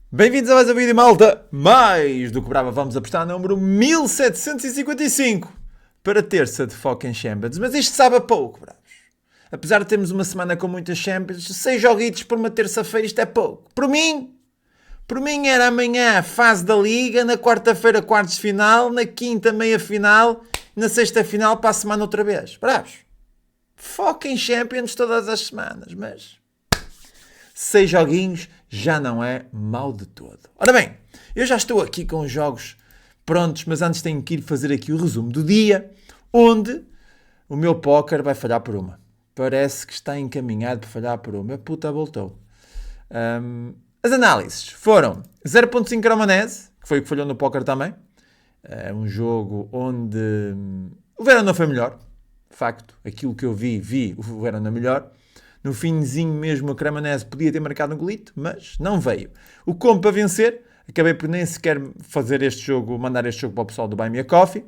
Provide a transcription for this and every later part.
Bem-vindos a mais um vídeo, malta! Mais do que brava, vamos apostar no número 1755 para terça de Fucking Champions. Mas isto sabe a pouco, bravos. Apesar de termos uma semana com muitas Champions, 6 joguitos por uma terça-feira, isto é pouco. Por mim era amanhã fase da Liga, na quarta-feira quartos de final, na quinta meia-final, na sexta-final para a semana outra vez. Bravos. Fucking Champions todas as semanas, mas 6 joguinhos já não é mau de todo. Ora bem, eu já estou aqui com os jogos prontos, mas antes tenho que ir fazer aqui o resumo do dia, onde o meu póquer vai falhar por uma. Parece que está encaminhado para falhar por uma. A puta voltou. As análises foram 0.5 Cremonese, que foi o que falhou no póquer também. É um jogo onde o Verona não foi melhor. Facto, aquilo que eu vi o Verona melhor. No finzinho mesmo a Cremonese podia ter marcado um golito, mas não veio. O como para vencer, acabei por nem sequer fazer este jogo, mandar este jogo para o pessoal do Buy Me a Coffee.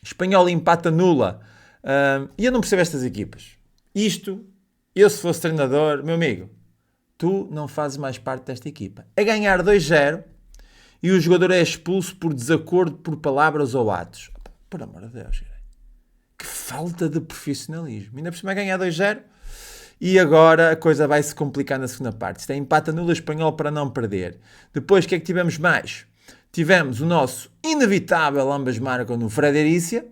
Espanhol empata nula. E eu não percebo estas equipas. Isto, eu se fosse treinador, meu amigo, tu não fazes mais parte desta equipa. A ganhar 2-0 e o jogador é expulso por desacordo por palavras ou atos. Por amor de Deus, que falta de profissionalismo. Ainda por cima a ganhar 2-0. E agora a coisa vai se complicar na segunda parte. Isto é empate nula Espanhol para não perder. Depois, o que é que tivemos mais? Tivemos o nosso inevitável ambas marcam no Fredericia.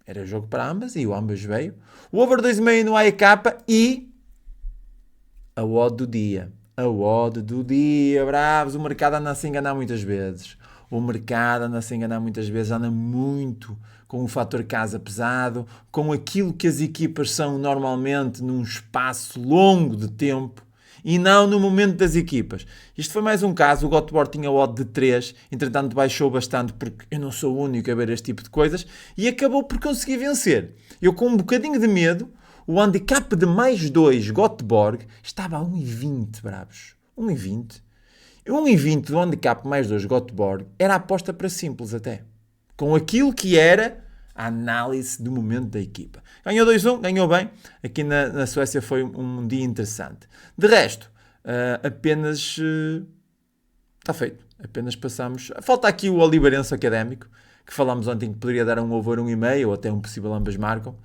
Era jogo para ambas e o ambas veio. O over 2,5 no AEK e a odd do dia. A odd do dia, bravos. O mercado anda a se enganar muitas vezes. Anda muito com o fator casa pesado, com aquilo que as equipas são normalmente num espaço longo de tempo e não no momento das equipas. Isto foi mais um caso, o Göteborg tinha odd de 3, entretanto baixou bastante porque eu não sou o único a ver este tipo de coisas e acabou por conseguir vencer. Eu com um bocadinho de medo, o handicap de mais 2 Göteborg estava a 1,20, bravos. 1,20. 1,20 do handicap mais 2 Göteborg era a aposta para simples até. Com aquilo que era a análise do momento da equipa. Ganhou 2-1, ganhou bem. Aqui na Suécia foi um dia interessante. De resto, apenas está feito. Apenas passamos. Falta aqui o Oliveirense Académico, que falámos ontem que poderia dar um over 1,5 ou até um possível ambas marcam.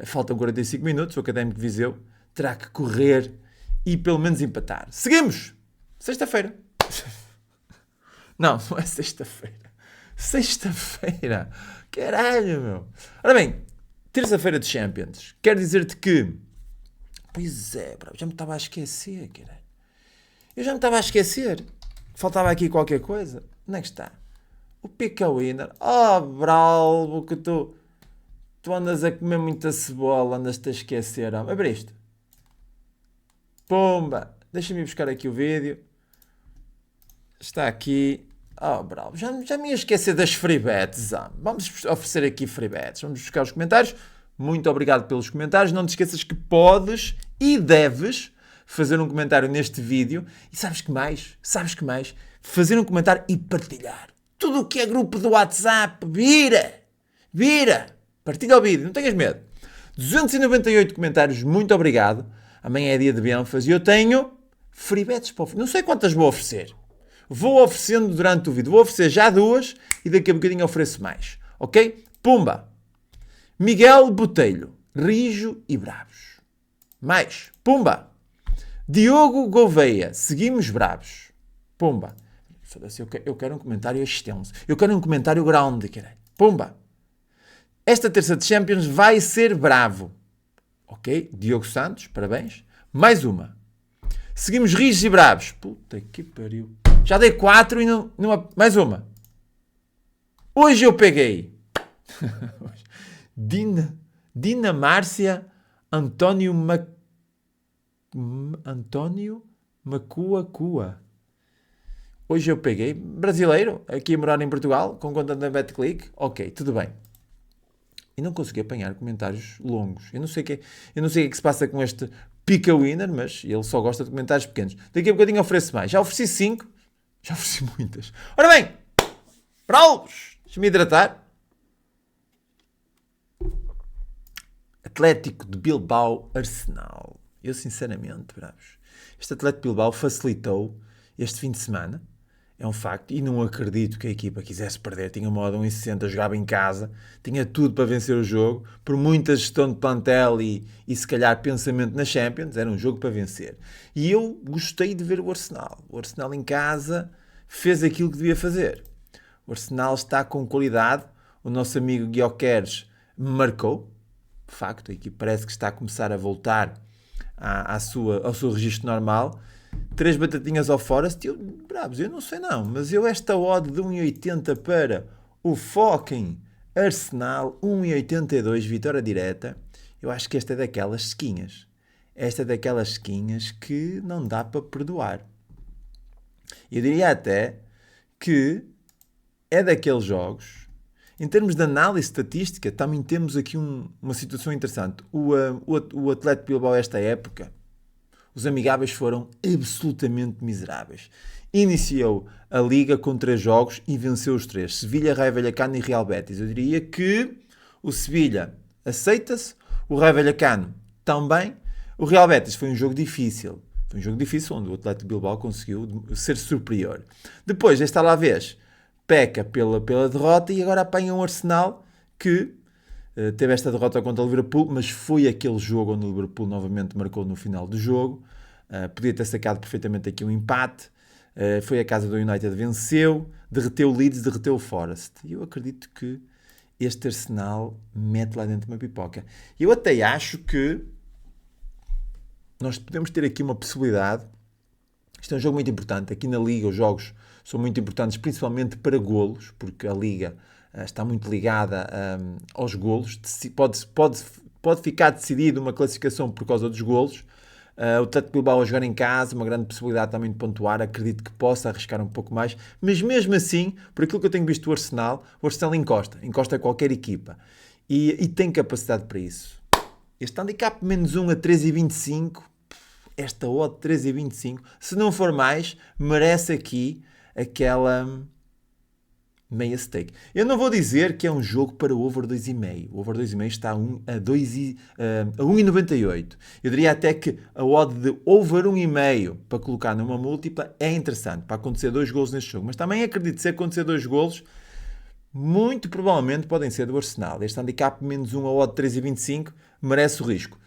Faltam 45 minutos. O Académico de Viseu terá que correr e pelo menos empatar. Seguimos! Sexta-feira. Não é sexta-feira. Sexta-feira. Caralho, meu. Ora bem, terça-feira de Champions. Quer dizer-te que... Pois é, bro, já me estava a esquecer, caralho. Eu já me estava a esquecer. Faltava aqui qualquer coisa. Onde é que está? O Pica Winner. Oh, bravo, que tu andas a comer muita cebola, andas-te a esquecer. Abre isto. Pumba. Deixa-me ir buscar aqui o vídeo. Está aqui. Oh, bravo. Já me ia esquecer das free bets. Vamos oferecer aqui free bets. Vamos buscar os comentários. Muito obrigado pelos comentários. Não te esqueças que podes e deves fazer um comentário neste vídeo. E sabes que mais? Fazer um comentário e partilhar. Tudo o que é grupo do WhatsApp. Vira. Partilha o vídeo. Não tenhas medo. 298 comentários. Muito obrigado. Amanhã é dia de Benfas. E eu tenho free bets para oferecer. Não sei quantas vou oferecer. Vou oferecendo durante o vídeo. Vou oferecer já 2 e daqui a bocadinho ofereço mais. Ok? Pumba! Miguel Botelho. Rijo e Bravos. Mais. Pumba! Diogo Gouveia. Seguimos Bravos. Pumba! Eu quero um comentário extenso. Eu quero um comentário grande, caralho. Pumba! Esta terça de Champions vai ser bravo. Ok? Diogo Santos. Parabéns. Mais uma. Seguimos Rijos e Bravos. Puta que pariu. Já dei 4 e não... Mais uma. Hoje eu peguei. Dina Márcia António Macua. Hoje eu peguei. Brasileiro. Aqui a morar em Portugal. Com conta da BetClick. Ok, tudo bem. E não consegui apanhar comentários longos. Eu não sei o que é que se passa com este Pica Winner, mas ele só gosta de comentários pequenos. Daqui a bocadinho ofereço mais. Já ofereci 5. Já ofereci muitas. Ora bem, bravos, deixa-me hidratar. Atlético de Bilbao, Arsenal. Eu sinceramente, bravos, este Atlético de Bilbao facilitou este fim de semana. É um facto. E não acredito que a equipa quisesse perder. Tinha uma odd 1,60, jogava em casa, tinha tudo para vencer o jogo. Por muita gestão de plantel e se calhar pensamento na Champions, era um jogo para vencer. E eu gostei de ver o Arsenal. O Arsenal em casa fez aquilo que devia fazer. O Arsenal está com qualidade. O nosso amigo Gyökeres marcou. De facto, a equipa parece que está a começar a voltar ao seu registro normal. 3 batatinhas ao Forest. Bravos, eu não sei não, mas esta odd de 1,80 para o fucking Arsenal, 1,82 vitória direta, eu acho que esta é daquelas sequinhas. Esta é daquelas sequinhas que não dá para perdoar. Eu diria até que é daqueles jogos. Em termos de análise estatística, também temos aqui uma situação interessante. O Atlético Bilbao, esta época, os amigáveis foram absolutamente miseráveis. Iniciou a Liga com 3 jogos e venceu os 3. Sevilha, Raio Vallecano e Real Betis. Eu diria que o Sevilha aceita-se, o Raio Vallecano também. O Real Betis foi um jogo difícil. Foi um jogo difícil onde o Atlético Bilbao conseguiu ser superior. Depois, esta Alavés peca pela derrota e agora apanha um Arsenal que teve esta derrota contra o Liverpool, mas foi aquele jogo onde o Liverpool novamente marcou no final do jogo. Podia ter sacado perfeitamente aqui um empate. Foi a casa do United, venceu, derreteu o Leeds, derreteu o Forest. E eu acredito que este Arsenal mete lá dentro uma pipoca. Eu até acho que nós podemos ter aqui uma possibilidade. Isto é um jogo muito importante. Aqui na Liga os jogos são muito importantes, principalmente para golos, porque a Liga está muito ligada aos golos. Pode ficar decidido uma classificação por causa dos golos. O Atlético Bilbao a jogar em casa, uma grande possibilidade também de pontuar. Acredito que possa arriscar um pouco mais. Mas mesmo assim, por aquilo que eu tenho visto do Arsenal, o Arsenal encosta a qualquer equipa. E tem capacidade para isso. Este handicap menos 1 a 3,25, esta odd 3,25, se não for mais, merece aqui aquela meia stake. Eu não vou dizer que é um jogo para o over 2,5. O over 2,5 está a 1,98. Eu diria até que a odd de over 1,5 para colocar numa múltipla é interessante, para acontecer 2 golos neste jogo. Mas também acredito que se acontecer 2 golos, muito provavelmente podem ser do Arsenal. Este handicap menos 1 a odd 3,25 merece o risco.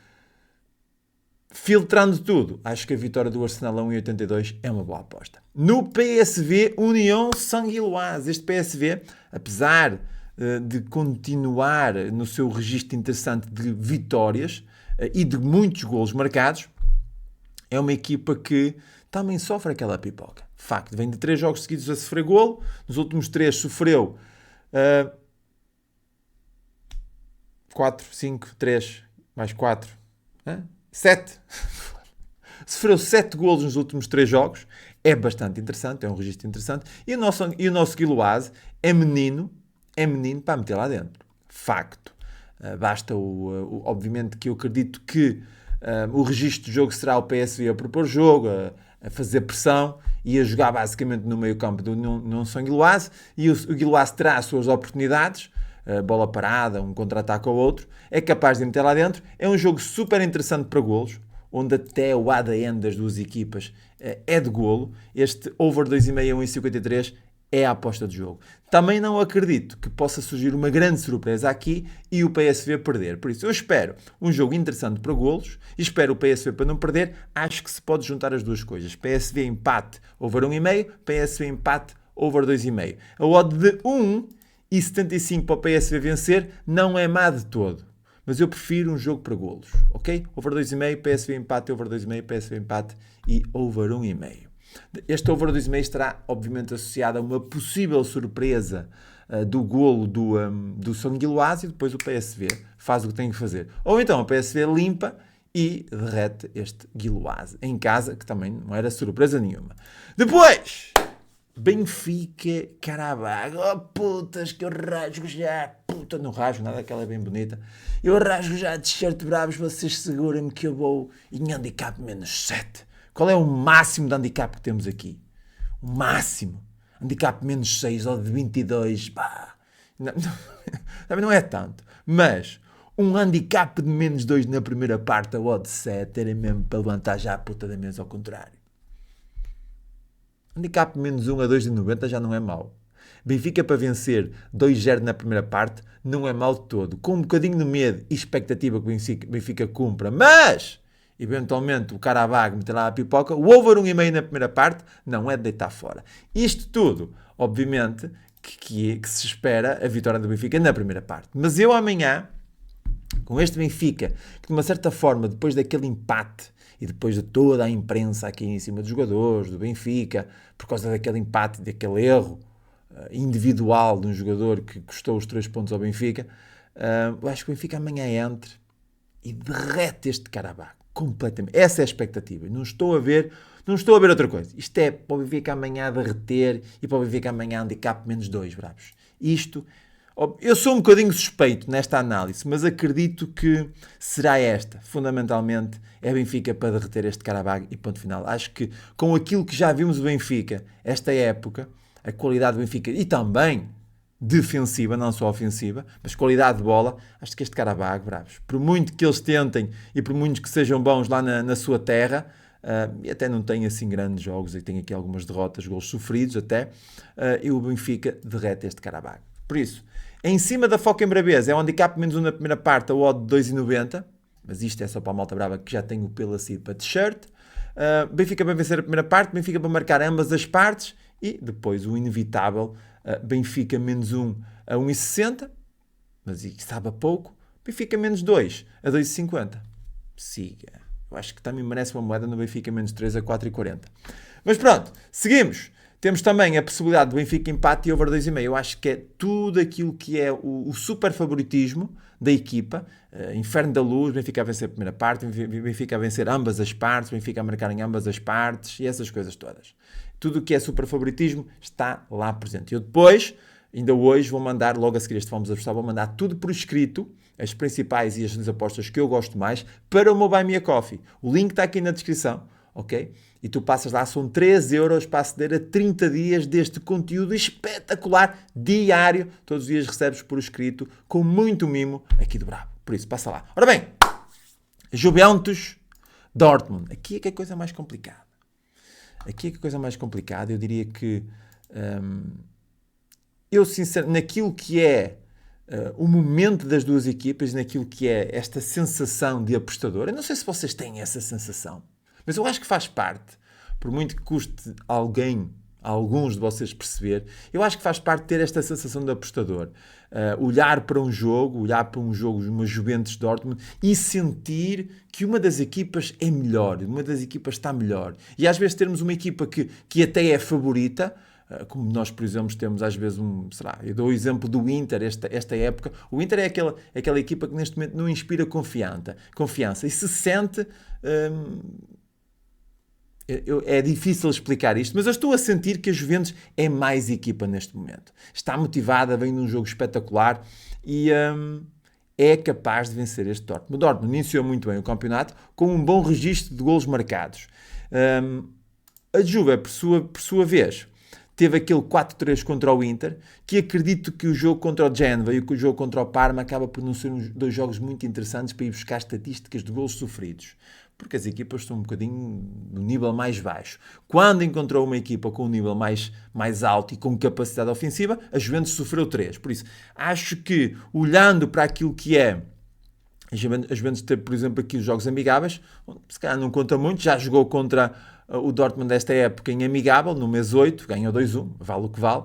Filtrando tudo, acho que a vitória do Arsenal a 1,82 é uma boa aposta. No PSV União Saint-Gilloise, este PSV, apesar de continuar no seu registro interessante de vitórias e de muitos golos marcados, é uma equipa que também sofre aquela pipoca. Facto, vem de 3 jogos seguidos a sofrer golo, nos últimos 3 sofreu 4, 5, 3, mais 4, 7. Sofreu 7 golos nos últimos 3 jogos. É bastante interessante, é um registro interessante. E o nosso Gilloise é menino para meter lá dentro. Facto. Basta obviamente que eu acredito que o registro do jogo será o PSV a propor jogo, a fazer pressão e a jogar basicamente no meio campo do União Saint-Gilloise, e o Gilloise terá as suas oportunidades, bola parada, um contra-ataque ou outro, é capaz de meter lá dentro. É um jogo super interessante para golos, onde até o ADN das duas equipas é de golo. Este over 2,5 a 1,53 é a aposta do jogo. Também não acredito que possa surgir uma grande surpresa aqui e o PSV perder. Por isso eu espero um jogo interessante para golos e espero o PSV para não perder. Acho que se pode juntar as duas coisas. PSV empate over 1,5, PSV empate over 2,5. A odd de 1,75 para o PSV vencer não é má de todo. Mas eu prefiro um jogo para golos, ok? Over 2,5, PSV empate, over 2,5, PSV empate e over 1,5. Este over 2,5 estará, obviamente, associado a uma possível surpresa do golo do Saint-Gilloise e depois o PSV faz o que tem que fazer. Ou então o PSV limpa e derrete este Gilloise em casa, que também não era surpresa nenhuma. Depois, Benfica, Carabao. Oh, putas, que eu rasgo já. Puta, não rasgo nada, aquela é bem bonita. Eu rasgo já de shirt bravos, vocês segurem-me que eu vou em handicap menos 7. Qual é o máximo de handicap que temos aqui? O máximo. Handicap menos 6 ou de 22. Bah. Também não é tanto. Mas um handicap de menos 2 na primeira parte, a odd 7, era mesmo para levantar já a puta da mesa ao contrário. Handicap menos 1 a 2,90 já não é mau. Benfica para vencer 2-0 na primeira parte não é mau de todo. Com um bocadinho de medo e expectativa que o Benfica cumpra, mas eventualmente o Qarabag meter lá a pipoca, o over 1,5 na primeira parte não é de deitar fora. Isto tudo, obviamente, que se espera a vitória do Benfica na primeira parte. Mas eu amanhã, com este Benfica, que de uma certa forma, depois daquele empate e depois de toda a imprensa aqui em cima dos jogadores, do Benfica, por causa daquele empate, daquele erro individual de um jogador que custou os 3 pontos ao Benfica, eu acho que o Benfica amanhã entra e derrete este Qarabag completamente. Essa é a expectativa. Não estou a ver outra coisa. Isto é para o Benfica amanhã derreter e para o Benfica amanhã handicap menos 2, bravos. Isto, eu sou um bocadinho suspeito nesta análise, mas acredito que será esta. Fundamentalmente, é Benfica para derreter este Qarabag e ponto final. Acho que com aquilo que já vimos o Benfica, esta época, a qualidade do Benfica e também defensiva, não só ofensiva, mas qualidade de bola, acho que este Qarabag, bravos, por muito que eles tentem e por muito que sejam bons lá na sua terra, e até não tem assim grandes jogos, e tem aqui algumas derrotas, golos sofridos até, e o Benfica derrete este Qarabag. Por isso, em cima da Foca em Brabeza, é um handicap menos 1 na primeira parte, a odd de 2,90, mas isto é só para a malta brava que já tem o pelo assim para t-shirt. Benfica para vencer a primeira parte, Benfica para marcar ambas as partes, e depois o inevitável Benfica menos 1 a 1,60, mas estava pouco. Benfica menos 2 a 2,50. Siga. Eu acho que também merece uma moeda no Benfica menos 3 a 4,40. Mas pronto, seguimos. Temos também a possibilidade do Benfica empate e over 2,5. Eu acho que é tudo aquilo que é o super favoritismo da equipa. Inferno da luz, Benfica a vencer a primeira parte, Benfica a vencer ambas as partes, Benfica a marcar em ambas as partes e essas coisas todas. Tudo o que é super favoritismo está lá presente. Eu depois, ainda hoje, vou mandar, logo a seguir este Vamos Apostar, vou mandar tudo por escrito, as principais e as apostas que eu gosto mais, para o meu Buy Me a Coffee. O link está aqui na descrição, ok? E tu passas lá, são 3 euros para aceder a 30 dias deste conteúdo espetacular, diário. Todos os dias recebes por escrito, com muito mimo, aqui do Bravo. Por isso, passa lá. Ora bem, Juventus, Dortmund. Aqui é que é a coisa mais complicada. Eu diria que eu sinceramente, naquilo que é o momento das duas equipas, naquilo que é esta sensação de apostador, eu não sei se vocês têm essa sensação, mas eu acho que faz parte, por muito que custe alguns de vocês perceber, eu acho que faz parte ter esta sensação de apostador. Olhar para um jogo, uma Juventus Dortmund e sentir que uma das equipas é melhor, uma das equipas está melhor. E às vezes termos uma equipa que até é favorita, como nós, por exemplo, temos às vezes eu dou o exemplo do Inter, esta época. O Inter é aquela equipa que neste momento não inspira confiança e se sente... é difícil explicar isto, mas eu estou a sentir que a Juventus é mais equipa neste momento. Está motivada, vem de um jogo espetacular e é capaz de vencer este Dortmund. O Dortmund iniciou muito bem o campeonato com um bom registro de golos marcados. A Juve, por sua vez, teve aquele 4-3 contra o Inter, que acredito que o jogo contra o Genova e o jogo contra o Parma acaba por não ser dois jogos muito interessantes para ir buscar estatísticas de golos sofridos. Porque as equipas estão um bocadinho no nível mais baixo. Quando encontrou uma equipa com um nível mais alto e com capacidade ofensiva, a Juventus sofreu 3. Por isso, acho que, olhando para aquilo que é, a Juventus teve, por exemplo, aqui os jogos amigáveis, se calhar não conta muito, já jogou contra o Dortmund desta época em amigável, no mês 8, ganhou 2-1, vale o que vale,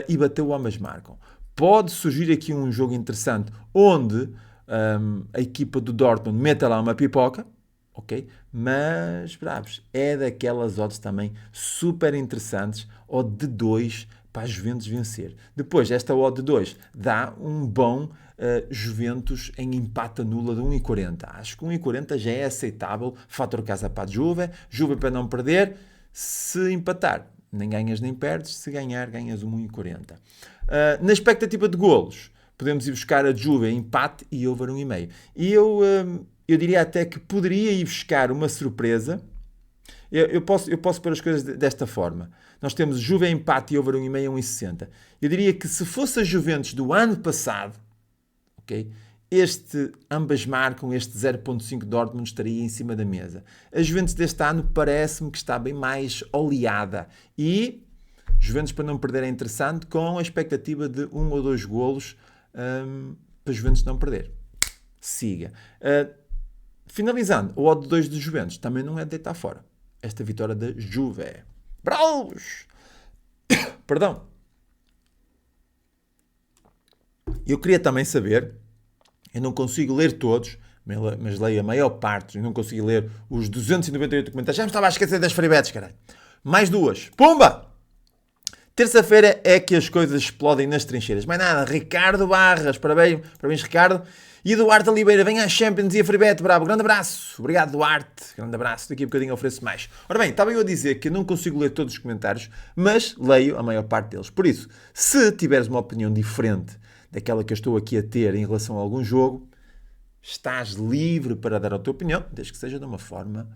e bateu o ambas marcam. Pode surgir aqui um jogo interessante, onde a equipa do Dortmund meta lá uma pipoca, ok? Mas, bravos, é daquelas odds também super interessantes, odd de 2 para a Juventus vencer. Depois, esta odd de 2 dá um bom Juventus em empate nula de 1,40. Acho que 1,40 já é aceitável, fator casa para a Juve para não perder, se empatar, nem ganhas nem perdes, se ganhar, ganhas 1,40. Na expectativa de golos, podemos ir buscar a Juve em empate e over 1,5. E eu diria até que poderia ir buscar uma surpresa. Eu posso pôr as coisas desta forma. Nós temos Juve em empate e over 1,5 a 1,60. Eu diria que se fosse a Juventus do ano passado, ok? ambas marcam, este 0.5 Dortmund estaria em cima da mesa. A Juventus deste ano parece-me que está bem mais oleada. E Juventus, para não perder, é interessante, com a expectativa de 1 ou 2 golos para Juventus não perder. Siga. Finalizando, o odd 2 de Juventus também não é de deitar fora. Esta vitória da Juve. Bravos! Perdão. Eu queria também saber, eu não consigo ler todos, mas leio a maior parte, eu não consigo ler os 298 comentários. Já me estava a esquecer das freebets, caralho. Mais 2. Pumba! Terça-feira é que as coisas explodem nas trincheiras. Mais nada, Ricardo Barras, parabéns Ricardo. E Eduardo Oliveira, vem à Champions e a Freebet, bravo, grande abraço. Obrigado, Duarte, grande abraço, daqui a bocadinho ofereço mais. Ora bem, estava eu a dizer que eu não consigo ler todos os comentários, mas leio a maior parte deles. Por isso, se tiveres uma opinião diferente daquela que eu estou aqui a ter em relação a algum jogo, estás livre para dar a tua opinião, desde que seja de uma forma,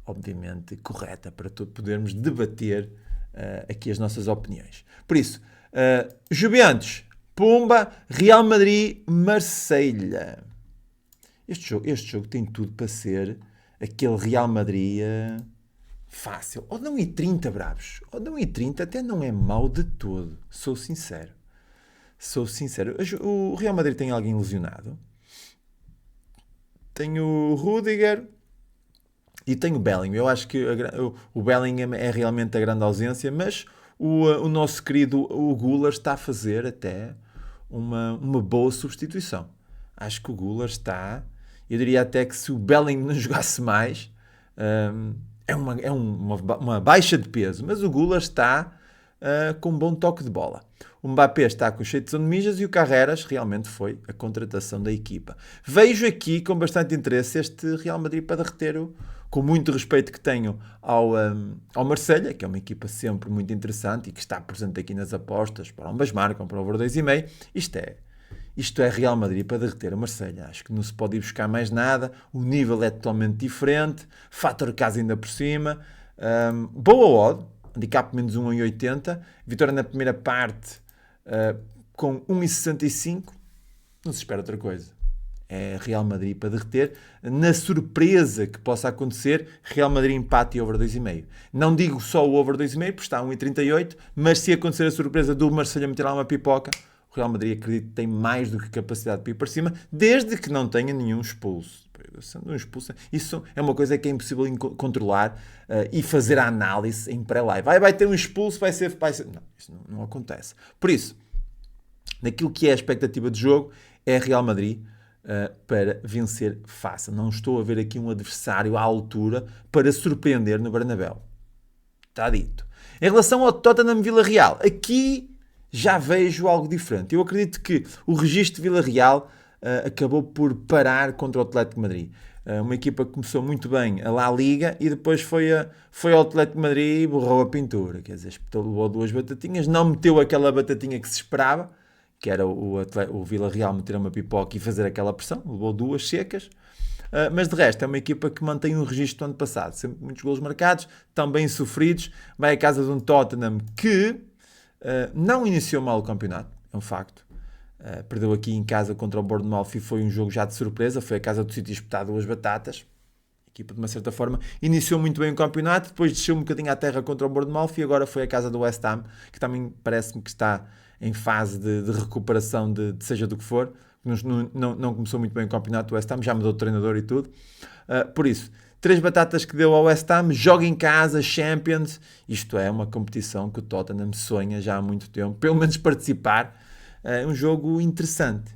obviamente, correta, para podermos debater aqui as nossas opiniões. Por isso, Juventus, Pumba, Real Madrid, Marselha. Este jogo tem tudo para ser aquele Real Madrid fácil. Ou de 1,30, bravos. Ou de 1,30 até não é mau de todo. Sou sincero. O Real Madrid tem alguém lesionado. Tem o Rudiger e tem o Bellingham. Eu acho que o Bellingham é realmente a grande ausência, mas o nosso querido o Güler está a fazer até uma boa substituição. Acho que o Güler está... Eu diria até que se o Bellingham não jogasse mais, é uma baixa de peso, mas o Güler está com um bom toque de bola. O Mbappé está com cheio de mijas e o Carreras realmente foi a contratação da equipa. Vejo aqui com bastante interesse este Real Madrid para derreter, com muito respeito que tenho ao Marselha, que é uma equipa sempre muito interessante e que está presente aqui nas apostas, para ambas marcam, para o over 2,5. Isto é Real Madrid para derreter o Marselha. Acho que não se pode ir buscar mais nada, o nível é totalmente diferente, fator casa ainda por cima, boa odd, handicap menos 1,80, vitória na primeira parte com 1,65, não se espera outra coisa. É Real Madrid para derreter. Na surpresa que possa acontecer, Real Madrid empate e over 2,5. Não digo só o over 2,5, porque está a 1,38, mas se acontecer a surpresa do Marselha meter lá uma pipoca, o Real Madrid, acredito que tem mais do que capacidade para ir para cima, desde que não tenha nenhum expulso. Sendo um expulso, isso é uma coisa que é impossível controlar e fazer a análise em pré-live. Vai ter um expulso, vai ser... Não, isso não acontece. Por isso, naquilo que é a expectativa de jogo, é Real Madrid para vencer fácil. Não estou a ver aqui um adversário à altura para surpreender no Bernabéu. Está dito. Em relação ao Tottenham Vila Real, aqui já vejo algo diferente. Eu acredito que o registro de Vila Real acabou por parar contra o Atlético de Madrid. Uma equipa que começou muito bem a La Liga e depois foi ao Atlético de Madrid e borrou a pintura. Quer dizer, levou 2 batatinhas, não meteu aquela batatinha que se esperava, que era o Vila Real meter uma pipoca e fazer aquela pressão, levou 2 secas, mas de resto é uma equipa que mantém um registro do ano passado, sempre muitos golos marcados, tão bem sofridos, vai à casa de um Tottenham que não iniciou mal o campeonato, é um facto, perdeu aqui em casa contra o Bournemouth e foi um jogo já de surpresa, foi a casa do City espetar 2 batatas, a equipa de uma certa forma iniciou muito bem o campeonato, depois desceu um bocadinho à terra contra o Bournemouth e agora foi a casa do West Ham, que também parece-me que está em fase de recuperação de seja do que for, não começou muito bem o campeonato do West Ham, já mudou de treinador e tudo, por isso, 3 batatas que deu ao West Ham, joga em casa, Champions, isto é uma competição que o Tottenham sonha já há muito tempo, pelo menos participar, é um jogo interessante,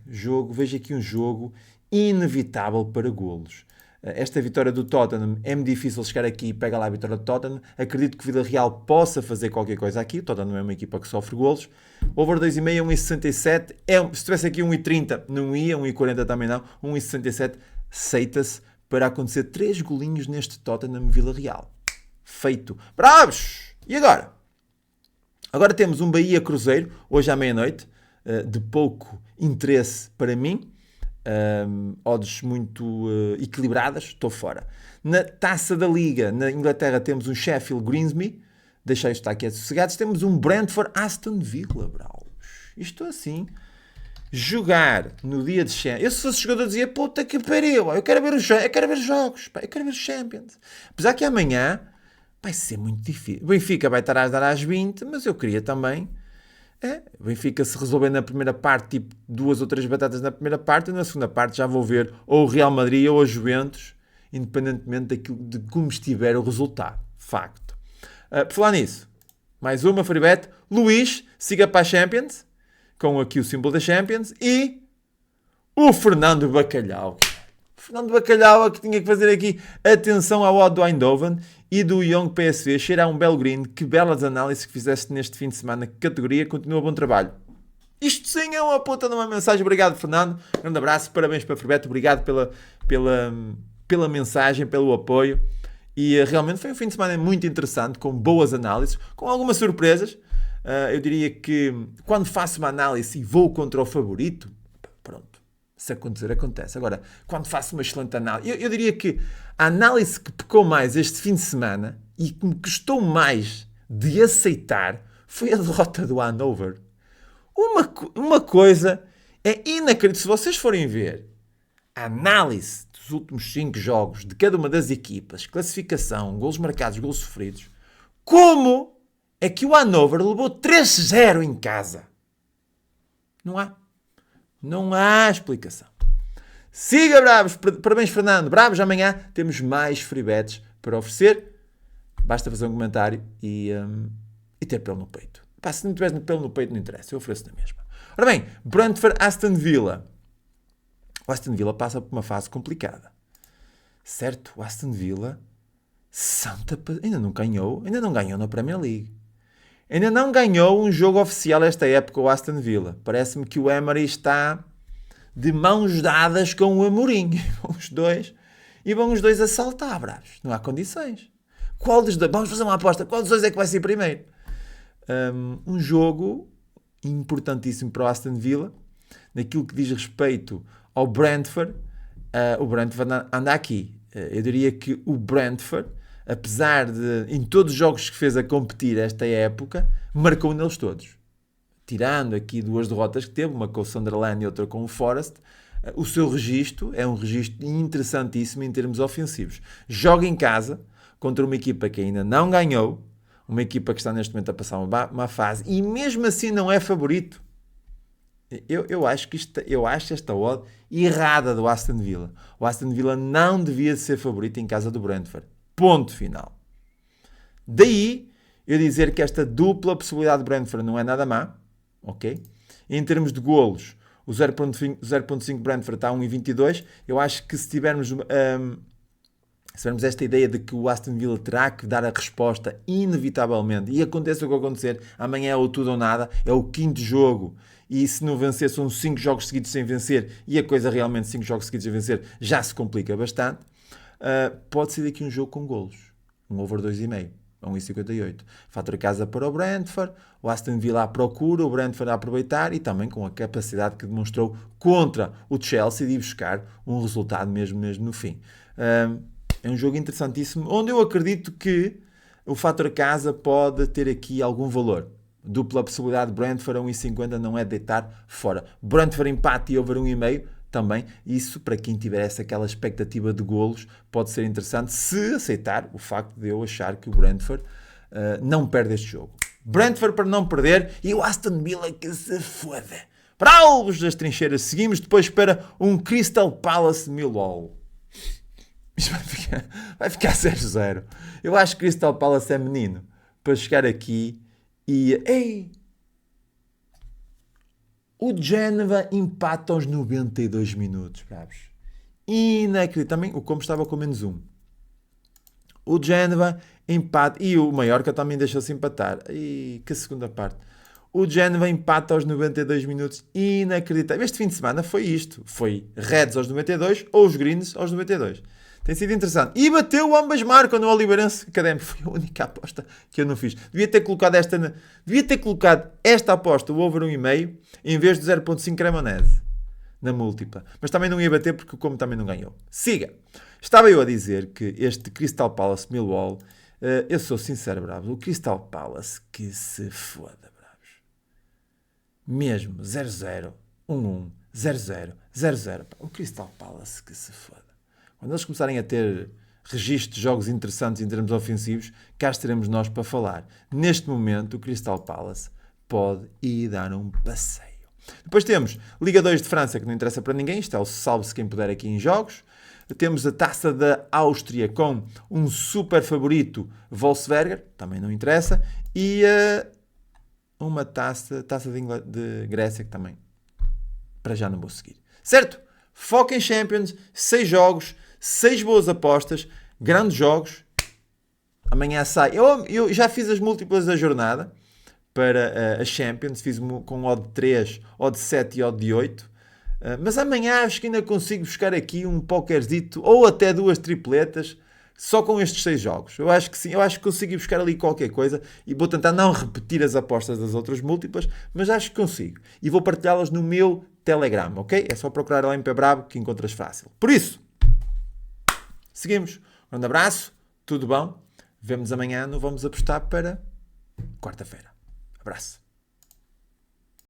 vejo aqui um jogo inevitável para golos. Esta vitória do Tottenham, é-me difícil chegar aqui e pega lá a vitória do Tottenham. Acredito que o Vila Real possa fazer qualquer coisa aqui. O Tottenham é uma equipa que sofre golos. Over 2,5, 1,67. Se tivesse aqui 1,30, não ia. 1,40 também não. 1,67 aceita-se para acontecer 3 golinhos neste Tottenham Vila Real. Feito. Bravos! E agora? Agora temos um Bahia Cruzeiro, hoje à meia-noite, de pouco interesse para mim. Odds muito equilibradas, estou fora. Na Taça da Liga, na Inglaterra, temos um Sheffield Greensby, deixei estar aqui sossegados, temos um Brentford Aston Villa, bravos. Isto assim jogar no dia de Champions. Eu, se fosse jogador, dizia: puta que pariu, eu quero ver os jogos, eu quero ver os Champions. Apesar que amanhã vai ser muito difícil. O Benfica vai estar a dar às 20, mas eu queria também. O Benfica, se resolver na primeira parte, tipo 2 ou 3 batatas na primeira parte, e na segunda parte já vou ver ou o Real Madrid ou a Juventus, independentemente de como estiver o resultado. Facto. Por falar nisso, mais uma free bet. Luís, siga para a Champions, com aqui o símbolo da Champions, e o Fernando Bacalhau. Fernando Bacalhau, que tinha que fazer aqui atenção ao odd do Eindhoven e do Young PSV. Cheira a um belo green. Que belas análises que fizeste neste fim de semana. Que categoria. Continua bom trabalho. Isto sim é uma puta de uma mensagem. Obrigado, Fernando. Grande abraço. Parabéns para a Freebet. Obrigado pela mensagem, pelo apoio. E realmente foi um fim de semana muito interessante, com boas análises, com algumas surpresas. Eu diria que quando faço uma análise e vou contra o favorito, pronto, se acontecer, acontece. Agora, quando faço uma excelente análise, eu diria que a análise que pecou mais este fim de semana e que me custou mais de aceitar foi a derrota do Hannover. Uma coisa é inacreditável. Se vocês forem ver a análise dos últimos 5 jogos de cada uma das equipas, classificação, golos marcados, golos sofridos, como é que o Hannover levou 3-0 em casa? Não há explicação. Siga Bravos. Parabéns, Fernando. Bravos, amanhã temos mais free bets para oferecer. Basta fazer um comentário e ter pelo no peito. Se não tiveres pelo no peito, não interessa. Eu ofereço na mesma. Ora bem, Brentford-Aston Villa. O Aston Villa passa por uma fase complicada. Certo? O Aston Villa ainda não ganhou na Premier League. Ainda não ganhou um jogo oficial esta época, o Aston Villa. Parece-me que o Emery está de mãos dadas com o Amorim. Vão os dois a saltar, bravos. Não há condições. Qual dos dois? Vamos fazer uma aposta. Qual dos dois é que vai ser primeiro? Um jogo importantíssimo para o Aston Villa. Naquilo que diz respeito ao Brentford. O Brentford anda aqui. Eu diria que o Brentford, apesar de, em todos os jogos que fez a competir esta época, marcou neles todos. Tirando aqui 2 derrotas que teve, uma com o Sunderland e outra com o Forest, o seu registro é um registro interessantíssimo em termos ofensivos. Joga em casa contra uma equipa que ainda não ganhou, uma equipa que está neste momento a passar uma fase, e mesmo assim não é favorito. Eu acho esta odd errada do Aston Villa. O Aston Villa não devia ser favorito em casa do Brentford. Ponto final. Daí eu dizer que esta dupla possibilidade de Brentford não é nada má. Ok? Em termos de golos, o 0.5 Brentford está a 1,22. Eu acho que se tivermos esta ideia de que o Aston Villa terá que dar a resposta inevitavelmente, e aconteça o que acontecer, amanhã é o tudo ou nada, é o 5º jogo, e se não vencer são 5 jogos seguidos sem vencer, e a coisa realmente 5 jogos seguidos sem vencer já se complica bastante, pode ser daqui um jogo com golos, um over 2,5, a 1,58. Fator casa para o Brentford, o Aston Villa à procura, o Brentford a aproveitar, e também com a capacidade que demonstrou contra o Chelsea de ir buscar um resultado mesmo no fim. É um jogo interessantíssimo, onde eu acredito que o fator casa pode ter aqui algum valor. Dupla possibilidade de Brentford a 1,50 não é deitar fora. Brentford empate e over 1,5 também. Isso, para quem tiver aquela expectativa de golos, pode ser interessante se aceitar o facto de eu achar que o Brentford não perde este jogo. Brentford para não perder e o Aston Villa que se foda. Para alvos das trincheiras, seguimos depois para um Crystal Palace Millwall. Isto vai ficar 0-0. Eu acho que Crystal Palace é menino para chegar aqui e... O Génova empata aos 92 minutos, bravos. Inacreditável. Também o Como estava com -1. O Génova empata. E o Mallorca também deixou-se empatar. E que segunda parte. O Génova empata aos 92 minutos. Inacreditável. Este fim de semana foi isto. Foi Reds aos 92 ou os Greens aos 92. Tem sido interessante. E bateu ambas marcas no Oliveirense Académico. Foi a única aposta que eu não fiz. Devia ter colocado esta aposta, o over 1,5, em vez de 0.5 Cremonese, na múltipla. Mas também não ia bater porque o Como também não ganhou. Siga. Estava eu a dizer que este Crystal Palace Millwall, eu sou sincero, bravos, o Crystal Palace que se foda, bravos. Mesmo, 0-0. 1-1, 0-0, 0-0. O Crystal Palace que se foda. Quando eles começarem a ter registros de jogos interessantes em termos ofensivos, cá estaremos nós para falar. Neste momento, o Crystal Palace pode ir dar um passeio. Depois temos Liga 2 de França, que não interessa para ninguém. Isto é o salve-se quem puder aqui em jogos. Temos a Taça da Áustria com um super favorito, Wolfsberger, também não interessa. E uma taça de Grécia, que também para já não vou seguir. Certo? Foco em Champions, 6 jogos, 6 boas apostas, grandes jogos. Amanhã sai. Eu já fiz as múltiplas da jornada para a Champions, fiz com odd de 3, odd de 7 e odd de 8. Mas amanhã acho que ainda consigo buscar aqui um pokerzito ou até 2 tripletas só com estes 6 jogos. Eu acho que sim, eu acho que consigo buscar ali qualquer coisa e vou tentar não repetir as apostas das outras múltiplas, mas acho que consigo. E vou partilhá-las no meu Telegram, ok? É só procurar lá em Pé Brabo que encontras fácil. Por isso, seguimos. Um grande abraço, tudo bom? Vemo-nos amanhã no Vamos Apostar para quarta-feira. Abraço.